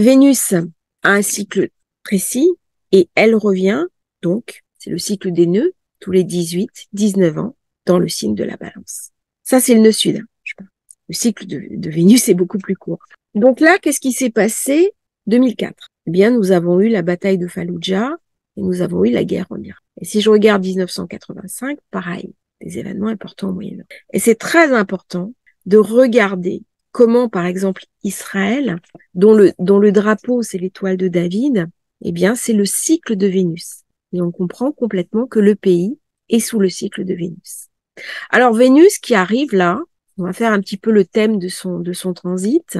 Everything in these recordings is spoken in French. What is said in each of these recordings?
Vénus a un cycle précis et elle revient, donc, c'est le cycle des nœuds, tous les 18-19 ans, dans le signe de la Balance. Ça, c'est le nœud sud. Le cycle de Vénus est beaucoup plus court. Donc là, qu'est-ce qui s'est passé 2004? Eh bien, nous avons eu la bataille de Fallujah et nous avons eu la guerre en Irak. Et si je regarde 1985, pareil, des événements importants au Moyen-Orient. Et c'est très important de regarder comment, par exemple, Israël, dont le drapeau, c'est l'étoile de David, eh bien, c'est le cycle de Vénus. Et on comprend complètement que le pays est sous le cycle de Vénus. Alors, Vénus qui arrive là, on va faire un petit peu le thème de son transit,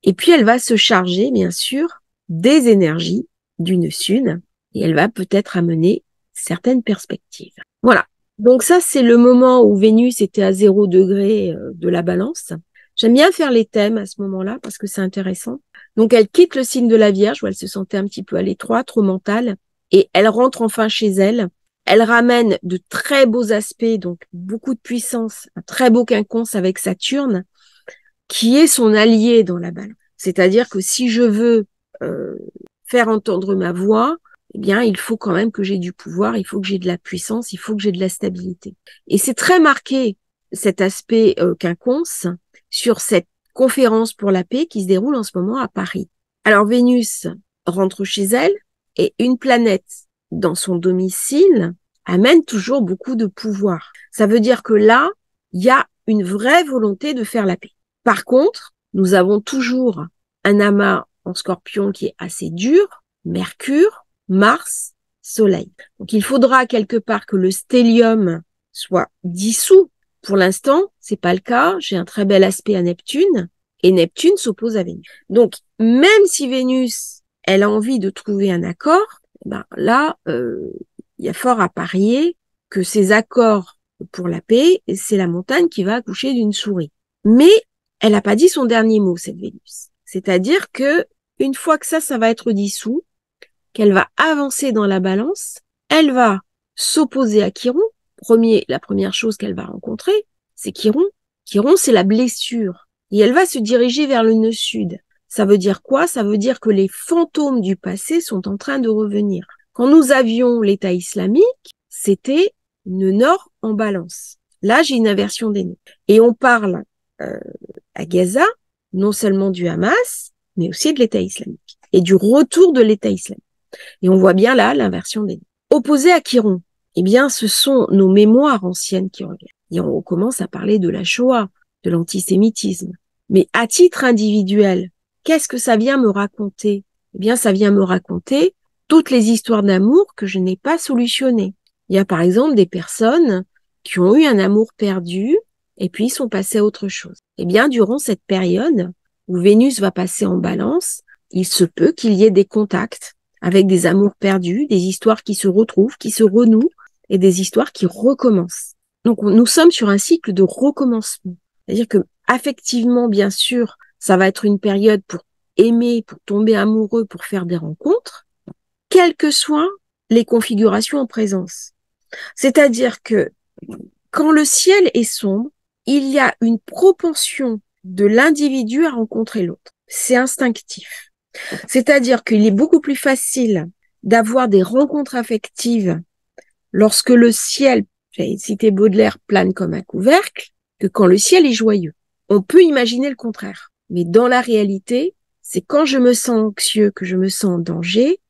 et puis elle va se charger, bien sûr, des énergies du nœud sud, et elle va peut-être amener certaines perspectives. Voilà. Donc ça, c'est le moment où Vénus était à 0 degré de la Balance. J'aime bien faire les thèmes à ce moment-là parce que c'est intéressant. Donc elle quitte le signe de la Vierge où elle se sentait un petit peu à l'étroit, trop mentale, et elle rentre enfin chez elle. Elle ramène de très beaux aspects, donc beaucoup de puissance, un très beau quinconce avec Saturne, qui est son allié dans la Balance. C'est-à-dire que si je veux faire entendre ma voix, eh bien, il faut quand même que j'ai du pouvoir, il faut que j'ai de la puissance, il faut que j'ai de la stabilité. Et c'est très marqué, cet aspect quinconce, sur cette conférence pour la paix qui se déroule en ce moment à Paris. Alors, Vénus rentre chez elle et une planète dans son domicile amène toujours beaucoup de pouvoir. Ça veut dire que là, il y a une vraie volonté de faire la paix. Par contre, nous avons toujours un amas en Scorpion qui est assez dur, Mercure, Mars, Soleil. Donc il faudra quelque part que le stellium soit dissous. Pour l'instant, c'est pas le cas. J'ai un très bel aspect à Neptune et Neptune s'oppose à Vénus. Donc même si Vénus, elle a envie de trouver un accord, ben là, il y a fort à parier que ces accords pour la paix, c'est la montagne qui va accoucher d'une souris. Mais elle n'a pas dit son dernier mot, cette Vénus. C'est-à-dire que une fois que ça va être dissous, qu'elle va avancer dans la Balance, elle va s'opposer à Chiron. La première chose qu'elle va rencontrer, c'est Chiron. Chiron, c'est la blessure. Et elle va se diriger vers le nœud sud. Ça veut dire quoi? Ça veut dire que les fantômes du passé sont en train de revenir. Quand nous avions l'État islamique, c'était nœud nord en Balance. Là, j'ai une inversion des nœuds. Et on parle à Gaza, non seulement du Hamas, mais aussi de l'État islamique et du retour de l'État islamique. Et on voit bien là l'inversion des nœuds. Opposé à Chiron, eh bien, ce sont nos mémoires anciennes qui reviennent. Et on commence à parler de la Shoah, de l'antisémitisme. Mais à titre individuel, qu'est-ce que ça vient me raconter? Eh bien, ça vient me raconter toutes les histoires d'amour que je n'ai pas solutionnées. Il y a par exemple des personnes qui ont eu un amour perdu et puis ils sont passés à autre chose. Eh bien, durant cette période où Vénus va passer en Balance, il se peut qu'il y ait des contacts avec des amours perdus, des histoires qui se retrouvent, qui se renouent et des histoires qui recommencent. Donc, nous sommes sur un cycle de recommencement. C'est-à-dire que, affectivement, bien sûr, ça va être une période pour aimer, pour tomber amoureux, pour faire des rencontres, quelles que soient les configurations en présence. C'est-à-dire que quand le ciel est sombre, il y a une propension de l'individu à rencontrer l'autre. C'est instinctif. C'est-à-dire qu'il est beaucoup plus facile d'avoir des rencontres affectives lorsque le ciel, j'ai cité Baudelaire, plane comme un couvercle, que quand le ciel est joyeux. On peut imaginer le contraire. Mais dans la réalité, c'est quand je me sens anxieux, que je me sens en danger,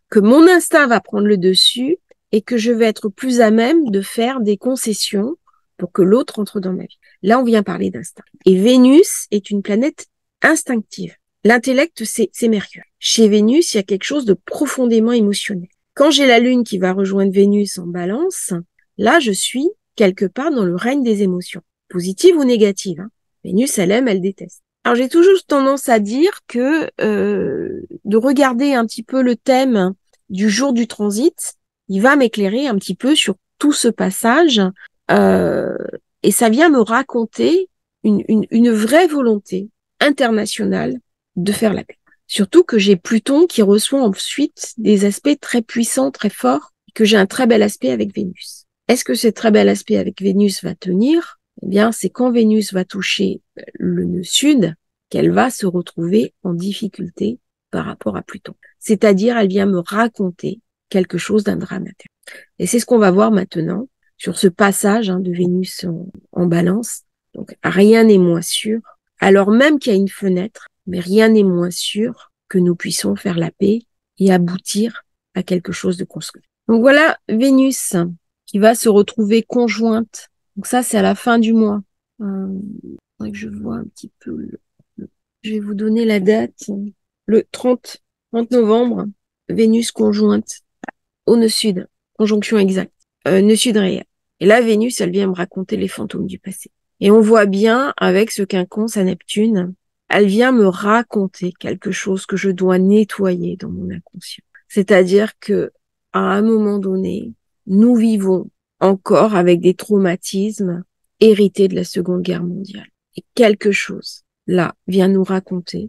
que mon instinct va prendre le dessus et que je vais être plus à même de faire des concessions pour que l'autre entre dans ma vie. Là, on vient parler d'instinct. Et Vénus est une planète instinctive. L'intellect, c'est Mercure. Chez Vénus, il y a quelque chose de profondément émotionnel. Quand j'ai la Lune qui va rejoindre Vénus en Balance, là, je suis quelque part dans le règne des émotions, positives ou négatives. Vénus, elle aime, elle déteste. Alors, j'ai toujours tendance à dire que de regarder un petit peu le thème du jour du transit, il va m'éclairer un petit peu sur tout ce passage et ça vient me raconter une vraie volonté internationale de faire la paix. Surtout que j'ai Pluton qui reçoit ensuite des aspects très puissants, très forts, que j'ai un très bel aspect avec Vénus. Est-ce que ce très bel aspect avec Vénus va tenir? Eh bien, c'est quand Vénus va toucher le nœud sud qu'elle va se retrouver en difficulté par rapport à Pluton. C'est-à-dire, elle vient me raconter quelque chose d'un drame intérieur. Et c'est ce qu'on va voir maintenant sur ce passage de Vénus en Balance. Donc, rien n'est moins sûr, alors même qu'il y a une fenêtre, mais rien n'est moins sûr que nous puissions faire la paix et aboutir à quelque chose de construit. Donc voilà, Vénus qui va se retrouver conjointe. Donc ça, c'est à la fin du mois. Que je vois un petit peu. Je vais vous donner la date. Le 30 novembre, Vénus conjointe au nœud sud, conjonction exacte, nœud sud réel. Et là, Vénus, elle vient me raconter les fantômes du passé. Et on voit bien, avec ce quinconce à Neptune, elle vient me raconter quelque chose que je dois nettoyer dans mon inconscient. C'est-à-dire que, à un moment donné, nous vivons encore avec des traumatismes hérités de la Seconde Guerre mondiale. Et quelque chose, là, vient nous raconter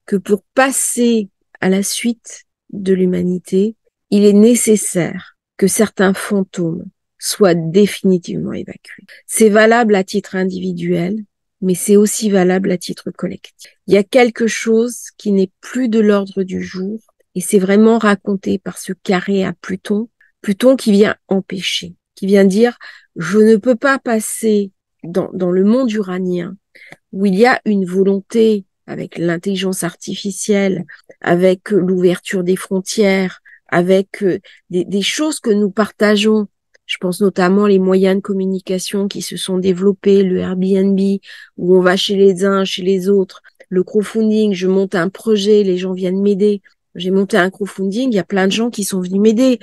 que pour passer à la suite de l'humanité, il est nécessaire que certains fantômes soient définitivement évacués. C'est valable à titre individuel, mais c'est aussi valable à titre collectif. Il y a quelque chose qui n'est plus de l'ordre du jour, et c'est vraiment raconté par ce carré à Pluton, Pluton qui vient empêcher, qui vient dire « je ne peux pas passer dans le monde uranien où il y a une volonté avec l'intelligence artificielle, avec l'ouverture des frontières, avec des choses que nous partageons. Je pense notamment les moyens de communication qui se sont développés, le Airbnb, où on va chez les uns, chez les autres, le crowdfunding, je monte un projet, les gens viennent m'aider. J'ai monté un crowdfunding, il y a plein de gens qui sont venus m'aider,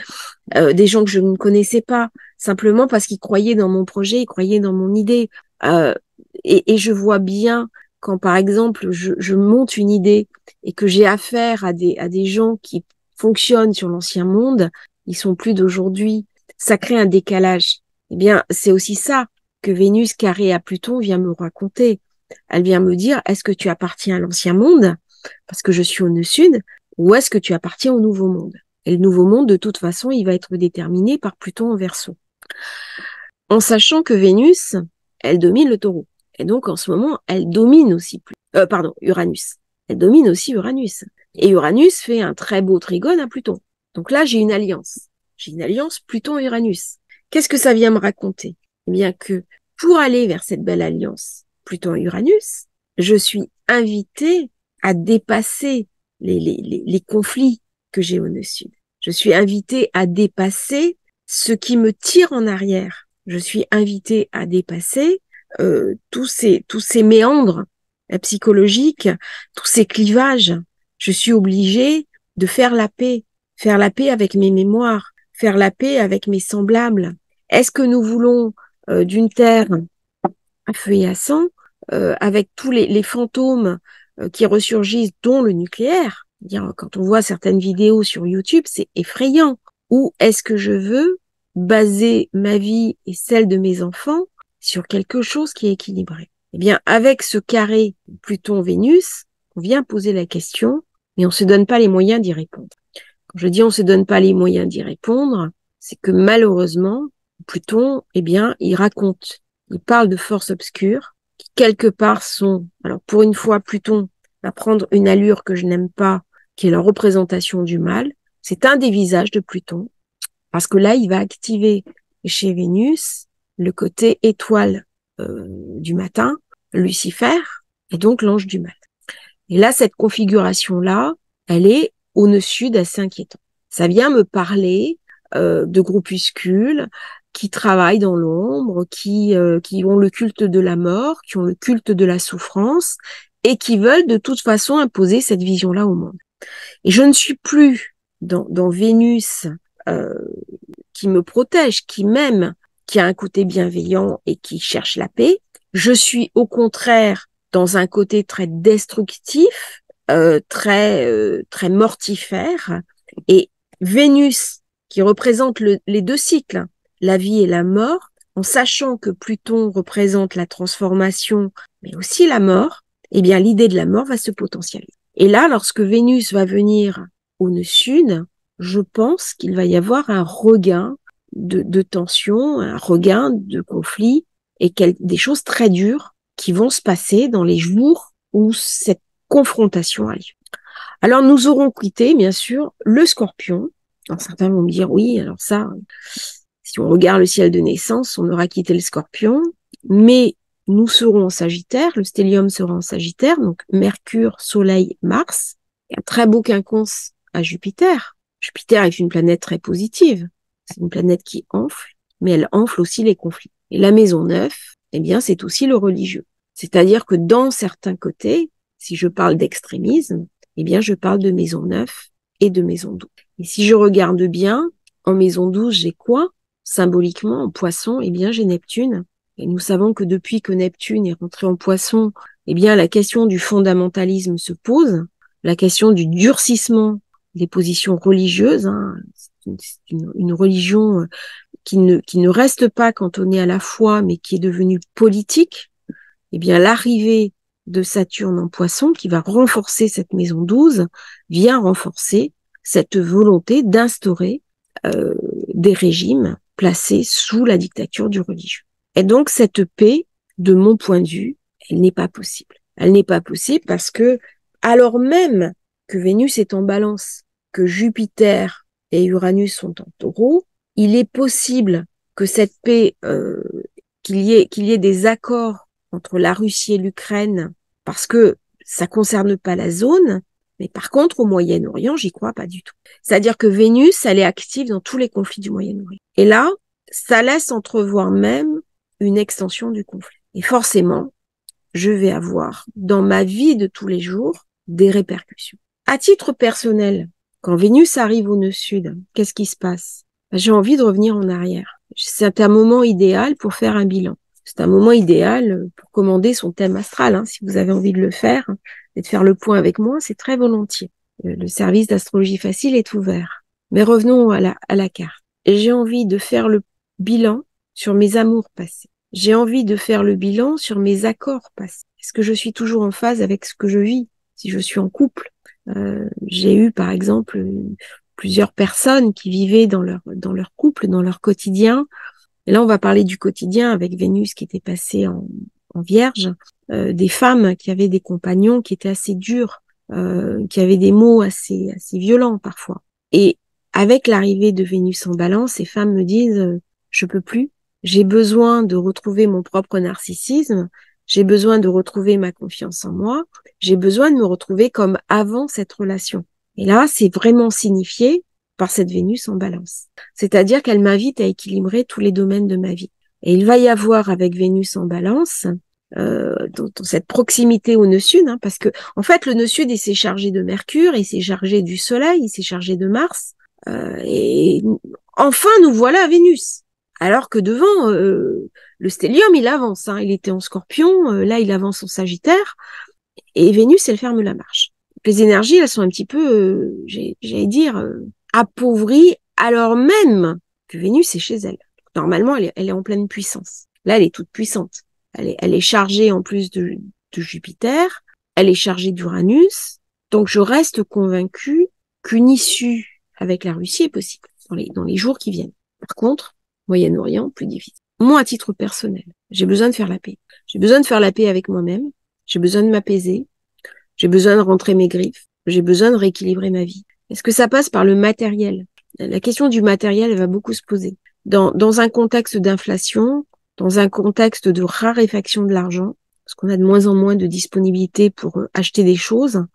des gens que je ne connaissais pas, simplement parce qu'ils croyaient dans mon projet, ils croyaient dans mon idée. Et je vois bien quand, par exemple, je monte une idée et que j'ai affaire à des gens qui fonctionnent sur l'ancien monde, ils sont plus d'aujourd'hui, ça crée un décalage. Eh bien, c'est aussi ça que Vénus carrée à Pluton vient me raconter. Elle vient me dire, est-ce que tu appartiens à l'ancien monde, parce que je suis au nœud sud, ou est-ce que tu appartiens au nouveau monde? Et le nouveau monde, de toute façon, il va être déterminé par Pluton en Verseau. En sachant que Vénus, elle domine le Taureau. Et donc, en ce moment, elle domine aussi Uranus. Elle domine aussi Uranus. Et Uranus fait un très beau trigone à Pluton. Donc là, j'ai une alliance. J'ai une alliance Pluton-Uranus. Qu'est-ce que ça vient me raconter? Eh bien que pour aller vers cette belle alliance Pluton-Uranus, je suis invitée à dépasser les conflits que j'ai au nœud sud. Je suis invitée à dépasser ce qui me tire en arrière. Je suis invitée à dépasser tous ces méandres psychologiques, tous ces clivages. Je suis obligée de faire la paix avec mes mémoires, faire la paix avec mes semblables. Est-ce que nous voulons d'une terre à feu et à sang, avec tous les fantômes qui ressurgissent, dont le nucléaire? Quand on voit certaines vidéos sur YouTube, c'est effrayant. Ou est-ce que je veux baser ma vie et celle de mes enfants sur quelque chose qui est équilibré? Eh bien, avec ce carré Pluton-Vénus, on vient poser la question, mais on se donne pas les moyens d'y répondre. Quand je dis on se donne pas les moyens d'y répondre, c'est que malheureusement, Pluton, eh bien, il parle de forces obscures qui quelque part sont, alors pour une fois, Pluton va prendre une allure que je n'aime pas, qui est la représentation du mal. C'est un des visages de Pluton, parce que là, il va activer chez Vénus le côté étoile du matin, Lucifer, et donc l'ange du mal. Et là, cette configuration-là, elle est au nœud sud assez inquiétante. Ça vient me parler de groupuscules qui travaillent dans l'ombre, qui ont le culte de la mort, qui ont le culte de la souffrance, et qui veulent de toute façon imposer cette vision-là au monde. Et je ne suis plus dans Vénus qui me protège, qui m'aime, qui a un côté bienveillant et qui cherche la paix. Je suis au contraire dans un côté très destructif, très mortifère. Et Vénus, qui représente les deux cycles, la vie et la mort, en sachant que Pluton représente la transformation, mais aussi la mort, eh bien l'idée de la mort va se potentialiser. Et là, lorsque Vénus va venir au nœud sud, je pense qu'il va y avoir un regain de tension, un regain de conflit et des choses très dures qui vont se passer dans les jours où cette confrontation a lieu. Alors, nous aurons quitté, bien sûr, le Scorpion. Alors, certains vont me dire, oui, alors ça, si on regarde le ciel de naissance, on aura quitté le Scorpion, mais nous serons en Sagittaire, le stellium sera en Sagittaire, donc Mercure, Soleil, Mars, et un très beau quinconce à Jupiter. Jupiter est une planète très positive, c'est une planète qui enfle, mais elle enfle aussi les conflits. Et la maison 9, eh bien, c'est aussi le religieux. C'est-à-dire que dans certains côtés, si je parle d'extrémisme, eh bien, je parle de maison 9 et de maison 12. Et si je regarde bien, en maison 12, j'ai quoi? Symboliquement, en poisson, eh bien, j'ai Neptune. Et nous savons que depuis que Neptune est rentré en poisson, eh bien, la question du fondamentalisme se pose, la question du durcissement des positions religieuses, hein. C'est une religion qui ne reste pas cantonnée à la foi, mais qui est devenue politique. Eh bien, l'arrivée de Saturne en poisson, qui va renforcer cette maison 12, vient renforcer cette volonté d'instaurer des régimes placés sous la dictature du religieux. Et donc, cette paix, de mon point de vue, elle n'est pas possible. Elle n'est pas possible parce que, alors même que Vénus est en balance, que Jupiter et Uranus sont en taureau, il est possible que cette paix, qu'il y ait des accords entre la Russie et l'Ukraine, parce que ça concerne pas la zone, mais par contre, au Moyen-Orient, j'y crois pas du tout. C'est-à-dire que Vénus, elle est active dans tous les conflits du Moyen-Orient. Et là, ça laisse entrevoir même une extension du conflit. Et forcément, je vais avoir dans ma vie de tous les jours des répercussions. À titre personnel, quand Vénus arrive au nœud sud, qu'est-ce qui se passe? J'ai envie de revenir en arrière. C'est un moment idéal pour faire un bilan. C'est un moment idéal pour commander son thème astral, hein, si vous avez envie de le faire et de faire le point avec moi, c'est très volontiers. Le service d'astrologie facile est ouvert. Mais revenons à la carte. J'ai envie de faire le bilan sur mes amours passés. J'ai envie de faire le bilan sur mes accords passés. Est-ce que je suis toujours en phase avec ce que je vis? Si je suis en couple, j'ai eu par exemple plusieurs personnes qui vivaient dans leur couple, dans leur quotidien. Et là, on va parler du quotidien avec Vénus qui était passée en Vierge, des femmes qui avaient des compagnons qui étaient assez durs, qui avaient des mots assez violents parfois. Et avec l'arrivée de Vénus en Balance, ces femmes me disent je peux plus, j'ai besoin de retrouver mon propre narcissisme, j'ai besoin de retrouver ma confiance en moi, j'ai besoin de me retrouver comme avant cette relation. Et là, c'est vraiment signifié par cette Vénus en Balance. C'est-à-dire qu'elle m'invite à équilibrer tous les domaines de ma vie. Et il va y avoir avec Vénus en Balance, dans cette proximité au nœud sud, hein, parce que en fait le nœud sud il s'est chargé de Mercure, il s'est chargé du Soleil, il s'est chargé de Mars, et enfin nous voilà à Vénus. Alors que devant le stellium il avance, hein, il était en Scorpion, là il avance en Sagittaire, et Vénus elle ferme la marche. Les énergies elles sont un petit peu, j'allais dire, appauvries, alors même que Vénus est chez elle. Normalement elle est en pleine puissance. Là elle est toute puissante. Elle est chargée en plus de Jupiter, elle est chargée d'Uranus, donc je reste convaincue qu'une issue avec la Russie est possible dans les jours qui viennent. Par contre, Moyen-Orient, plus difficile. Moi, à titre personnel, j'ai besoin de faire la paix. J'ai besoin de faire la paix avec moi-même, j'ai besoin de m'apaiser, j'ai besoin de rentrer mes griffes, j'ai besoin de rééquilibrer ma vie. Est-ce que ça passe par le matériel? La question du matériel, elle va beaucoup se poser. Dans un contexte d'inflation, dans un contexte de raréfaction de l'argent, parce qu'on a de moins en moins de disponibilité pour acheter des choses,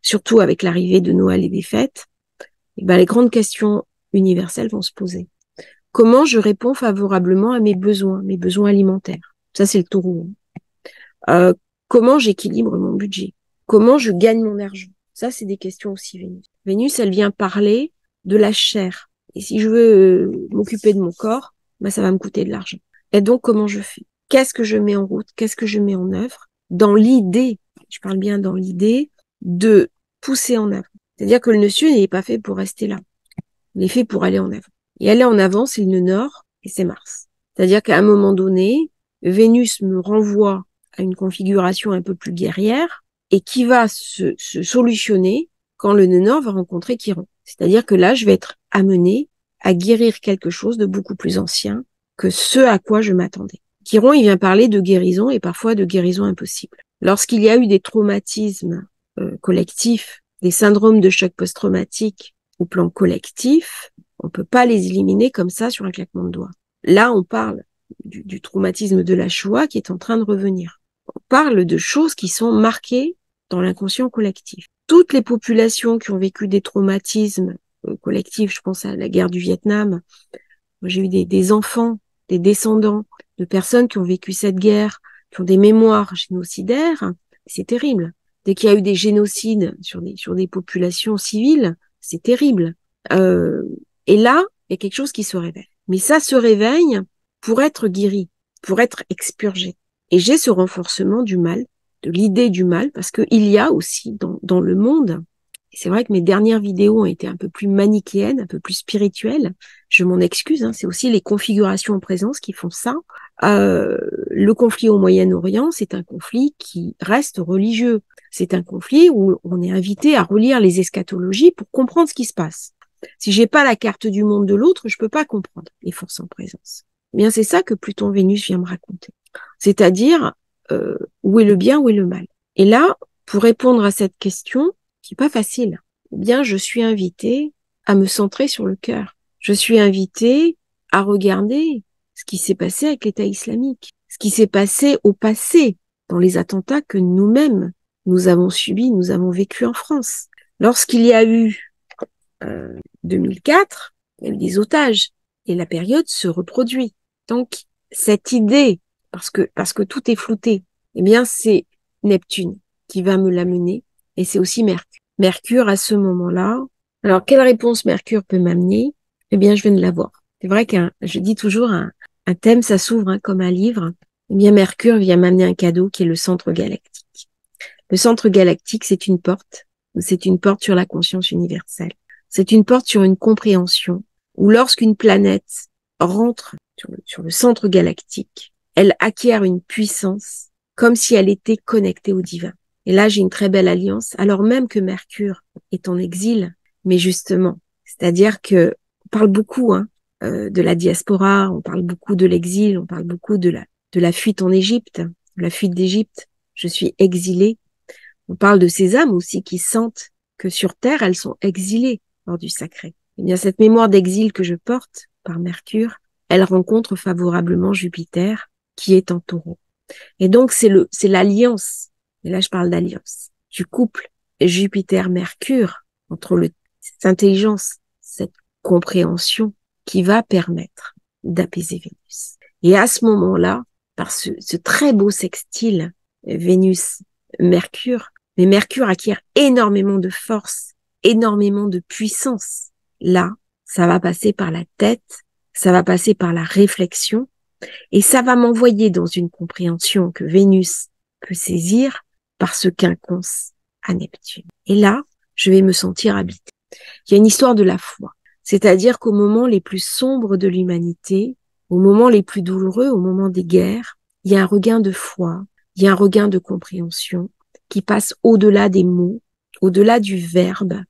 surtout avec l'arrivée de Noël et des fêtes, et ben les grandes questions universelles vont se poser. Comment je réponds favorablement à mes besoins alimentaires? Ça, c'est le taureau. Comment j'équilibre mon budget? Comment je gagne mon argent? Ça, c'est des questions aussi Vénus. Vénus, elle vient parler de la chair. Et si je veux m'occuper de mon corps, ben, ça va me coûter de l'argent. Et donc, comment je fais? Qu'est-ce que je mets en route? Qu'est-ce que je mets en œuvre? Dans l'idée, je parle bien dans l'idée de pousser en avant. C'est-à-dire que le nœud sud n'est pas fait pour rester là. Il est fait pour aller en avant. Et aller en avant, c'est le nœud nord et c'est Mars. C'est-à-dire qu'à un moment donné, Vénus me renvoie à une configuration un peu plus guerrière et qui va se solutionner quand le nœud nord va rencontrer Chiron. C'est-à-dire que là, je vais être amenée à guérir quelque chose de beaucoup plus ancien que ce à quoi je m'attendais. Chiron, il vient parler de guérison et parfois de guérison impossible. Lorsqu'il y a eu des traumatismes collectifs des syndromes de choc post-traumatique au plan collectif, on peut pas les éliminer comme ça sur un claquement de doigts. Là, on parle du traumatisme de la Shoah qui est en train de revenir. On parle de choses qui sont marquées dans l'inconscient collectif. Toutes les populations qui ont vécu des traumatismes collectifs, je pense à la guerre du Vietnam, j'ai eu des enfants, des descendants de personnes qui ont vécu cette guerre, qui ont des mémoires génocidaires, c'est terrible. Dès qu'il y a eu des génocides sur des populations civiles, c'est terrible. Et là, il y a quelque chose qui se réveille. Mais ça se réveille pour être guéri, pour être expurgé. Et j'ai ce renforcement du mal, de l'idée du mal, parce qu'il y a aussi dans le monde, et c'est vrai que mes dernières vidéos ont été un peu plus manichéennes, un peu plus spirituelles, je m'en excuse, c'est aussi les configurations en présence qui font ça. Le conflit au Moyen-Orient, c'est un conflit qui reste religieux. C'est un conflit où on est invité à relire les eschatologies pour comprendre ce qui se passe. Si j'ai pas la carte du monde de l'autre, je peux pas comprendre les forces en présence. Eh bien, c'est ça que Pluton-Vénus vient me raconter. C'est-à-dire, où est le bien, où est le mal. Et là, pour répondre à cette question, qui est pas facile, eh bien, je suis invitée à me centrer sur le cœur. Je suis invitée à regarder ce qui s'est passé avec l'État islamique, ce qui s'est passé au passé dans les attentats que nous-mêmes, nous avons subis, nous avons vécu en France. Lorsqu'il y a eu 2004, il y a eu des otages et la période se reproduit. Donc, cette idée, parce que tout est flouté, eh bien, c'est Neptune qui va me l'amener et c'est aussi Mercure. Mercure, à ce moment-là, alors, quelle réponse Mercure peut m'amener? Eh bien, je viens de l'avoir. C'est vrai je dis toujours, un thème, ça s'ouvre comme un livre. Eh bien, Mercure vient m'amener un cadeau qui est le centre galactique. Le centre galactique, c'est une porte sur la conscience universelle. C'est une porte sur une compréhension où lorsqu'une planète rentre sur le centre galactique, elle acquiert une puissance comme si elle était connectée au divin. Et là, j'ai une très belle alliance, alors même que Mercure est en exil, mais justement, c'est-à-dire que on parle beaucoup de la diaspora, on parle beaucoup de l'exil, on parle beaucoup de la fuite en Égypte, de la fuite d'Égypte. Je suis exilée. On parle de ces âmes aussi qui sentent que sur Terre, elles sont exilées hors du sacré. Eh bien, cette mémoire d'exil que je porte par Mercure, elle rencontre favorablement Jupiter, qui est en Taureau. Et donc, c'est l'alliance. Et là, je parle d'alliance du couple Jupiter-Mercure entre cette intelligence, cette compréhension qui va permettre d'apaiser Vénus. Et à ce moment-là, par ce très beau sextile Vénus-Mercure, mais Mercure acquiert énormément de force, énormément de puissance. Là, ça va passer par la tête, ça va passer par la réflexion, et ça va m'envoyer dans une compréhension que Vénus peut saisir par ce quinconce à Neptune. Et là, je vais me sentir habitée. Il y a une histoire de la foi. C'est-à-dire qu'au moment les plus sombres de l'humanité, au moment les plus douloureux, au moment des guerres, il y a un regain de foi, il y a un regain de compréhension qui passe au-delà des mots, au-delà du verbe,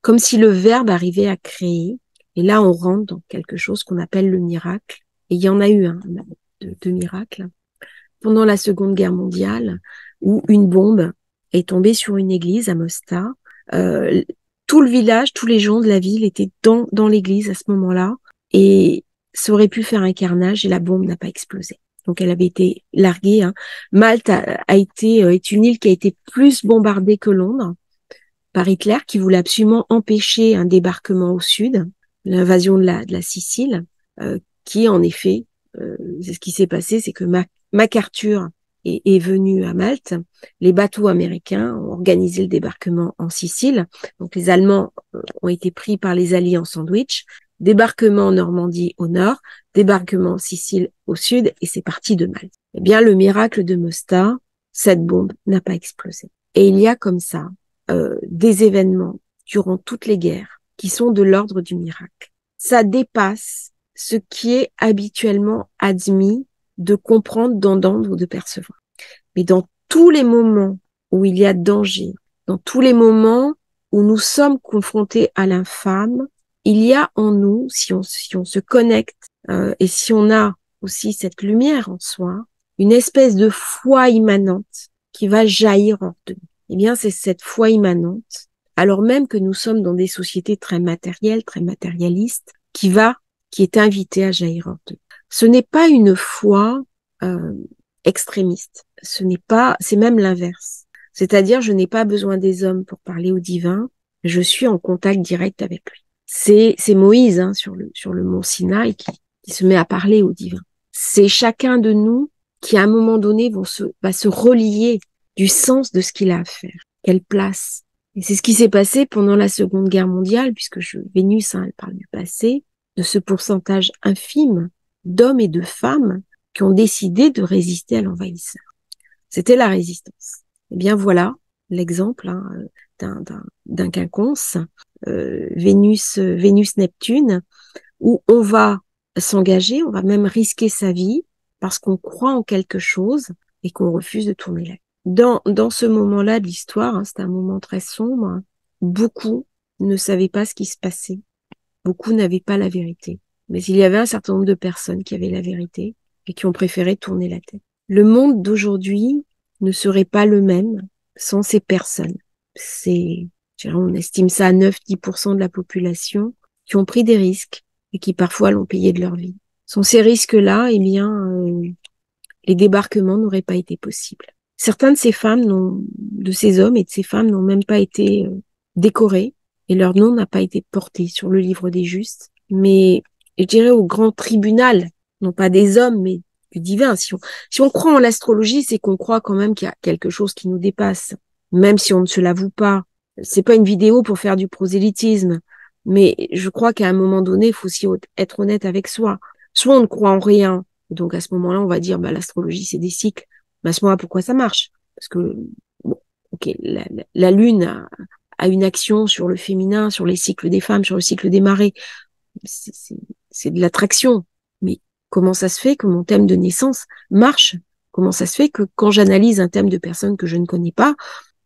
comme si le verbe arrivait à créer. Et là, on rentre dans quelque chose qu'on appelle le miracle. Et il y en a eu de miracles pendant la Seconde Guerre mondiale, où une bombe est tombée sur une église à Mostar. Tout le village, tous les gens de la ville étaient dans l'église à ce moment-là, et ça aurait pu faire un carnage et la bombe n'a pas explosé. Donc elle avait été larguée. Malte est une île qui a été plus bombardée que Londres par Hitler, qui voulait absolument empêcher un débarquement au sud, l'invasion de la Sicile, qui en effet, c'est ce qui s'est passé, c'est que MacArthur est venu à Malte, les bateaux américains ont organisé le débarquement en Sicile, donc les Allemands ont été pris par les Alliés en sandwich, débarquement en Normandie au nord, débarquement en Sicile au sud, et c'est parti de Malte. Eh bien, le miracle de Mostar, cette bombe n'a pas explosé. Et il y a comme ça des événements durant toutes les guerres qui sont de l'ordre du miracle. Ça dépasse ce qui est habituellement admis de comprendre, d'entendre ou de percevoir. Mais dans tous les moments où il y a danger, dans tous les moments où nous sommes confrontés à l'infâme, il y a en nous, si on se connecte et si on a aussi cette lumière en soi, une espèce de foi immanente qui va jaillir hors de nous. Eh bien, c'est cette foi immanente alors même que nous sommes dans des sociétés très matérielles, très matérialistes, qui est invité à jaillir hors d'eux. Ce n'est pas une foi euh, extrémiste. C'est même l'inverse. C'est-à-dire, je n'ai pas besoin des hommes pour parler au divin. Je suis en contact direct avec lui. C'est Moïse sur le mont Sinaï qui se met à parler au divin. C'est chacun de nous qui, à un moment donné, va se relier du sens de ce qu'il a à faire. Quelle place. Et c'est ce qui s'est passé pendant la Seconde Guerre mondiale, puisque Vénus, elle parle du passé, de ce pourcentage infime d'hommes et de femmes qui ont décidé de résister à l'envahisseur. C'était la résistance. Eh bien voilà l'exemple d'un quinconce, Vénus-Neptune, où on va s'engager, on va même risquer sa vie parce qu'on croit en quelque chose et qu'on refuse de tourner la tête. Dans ce moment-là de l'histoire, c'est un moment très sombre, beaucoup ne savaient pas ce qui se passait. Beaucoup n'avaient pas la vérité. Mais il y avait un certain nombre de personnes qui avaient la vérité et qui ont préféré tourner la tête. Le monde d'aujourd'hui ne serait pas le même sans ces personnes. On estime ça à 9-10% de la population qui ont pris des risques et qui parfois l'ont payé de leur vie. Sans ces risques-là, eh bien, les débarquements n'auraient pas été possibles. Certains de ces hommes et de ces femmes n'ont même pas été décorés et leur nom n'a pas été porté sur le livre des justes, mais je dirais au grand tribunal, non pas des hommes, mais du divin. Si on croit en l'astrologie, c'est qu'on croit quand même qu'il y a quelque chose qui nous dépasse, même si on ne se l'avoue pas. C'est pas une vidéo pour faire du prosélytisme, mais je crois qu'à un moment donné, il faut aussi être honnête avec soi. Soit on ne croit en rien, donc à ce moment-là, on va dire, l'astrologie, c'est des cycles. Mais à ce moment-là, pourquoi ça marche? Parce que, bon, ok, la Lune a une action sur le féminin, sur les cycles des femmes, sur le cycle des marées. C'est de l'attraction. Mais comment ça se fait que mon thème de naissance marche? Comment ça se fait que quand j'analyse un thème de personne que je ne connais pas,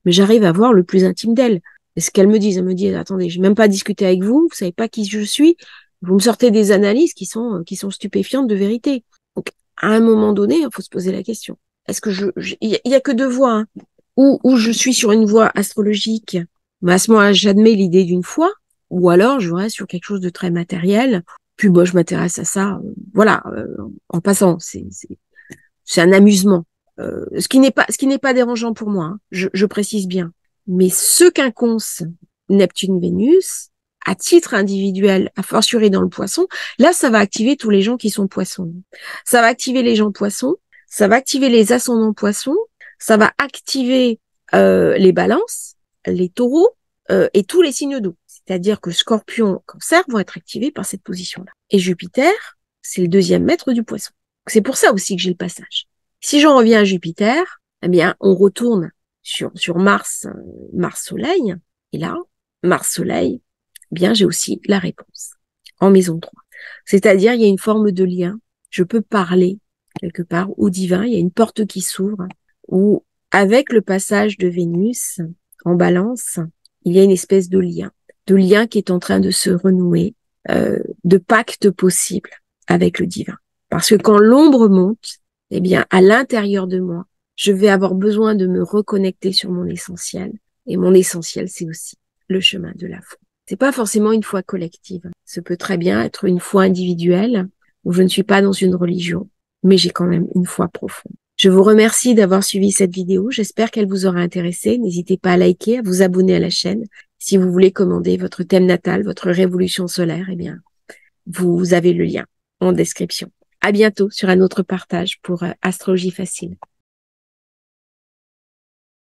mais j'arrive à voir le plus intime d'elle? Et ce qu'elle me dit, attendez, j'ai même pas discuté avec vous, vous savez pas qui je suis, vous me sortez des analyses qui sont stupéfiantes de vérité. Donc, à un moment donné, il faut se poser la question. Est-ce que il y a que deux voies, hein. Ou je suis sur une voie astrologique, mais à ce moment-là, j'admets l'idée d'une foi, ou alors je reste sur quelque chose de très matériel, puis moi, je m'intéresse à ça, en passant, c'est un amusement. Ce qui n'est pas dérangeant pour moi, hein, je précise bien. Mais ce quinconce Neptune-Vénus, à titre individuel, à fortiori dans le poisson, là, ça va activer tous les gens qui sont poissons. Ça va activer les gens poissons, ça va activer les ascendants poissons, ça va activer les balances, les taureaux et tous les signes d'eau. C'est-à-dire que Scorpion, Cancer vont être activés par cette position-là. Et Jupiter, c'est le deuxième maître du poisson. C'est pour ça aussi que j'ai le passage. Si j'en reviens à Jupiter, eh bien, on retourne sur Mars, Mars-Soleil. Et là, Mars-Soleil, eh bien, j'ai aussi la réponse en maison 3. C'est-à-dire, il y a une forme de lien. Je peux parler quelque part au divin. Il y a une porte qui s'ouvre où, avec le passage de Vénus en Balance, il y a une espèce de lien qui est en train de se renouer, de pacte possible avec le divin. Parce que quand l'ombre monte, eh bien, à l'intérieur de moi, je vais avoir besoin de me reconnecter sur mon essentiel. Et mon essentiel, c'est aussi le chemin de la foi. C'est pas forcément une foi collective. Ce peut très bien être une foi individuelle où je ne suis pas dans une religion, mais j'ai quand même une foi profonde. Je vous remercie d'avoir suivi cette vidéo. J'espère qu'elle vous aura intéressé. N'hésitez pas à liker, à vous abonner à la chaîne. Si vous voulez commander votre thème natal, votre révolution solaire, eh bien, vous avez le lien en description. À bientôt sur un autre partage pour Astrologie Facile.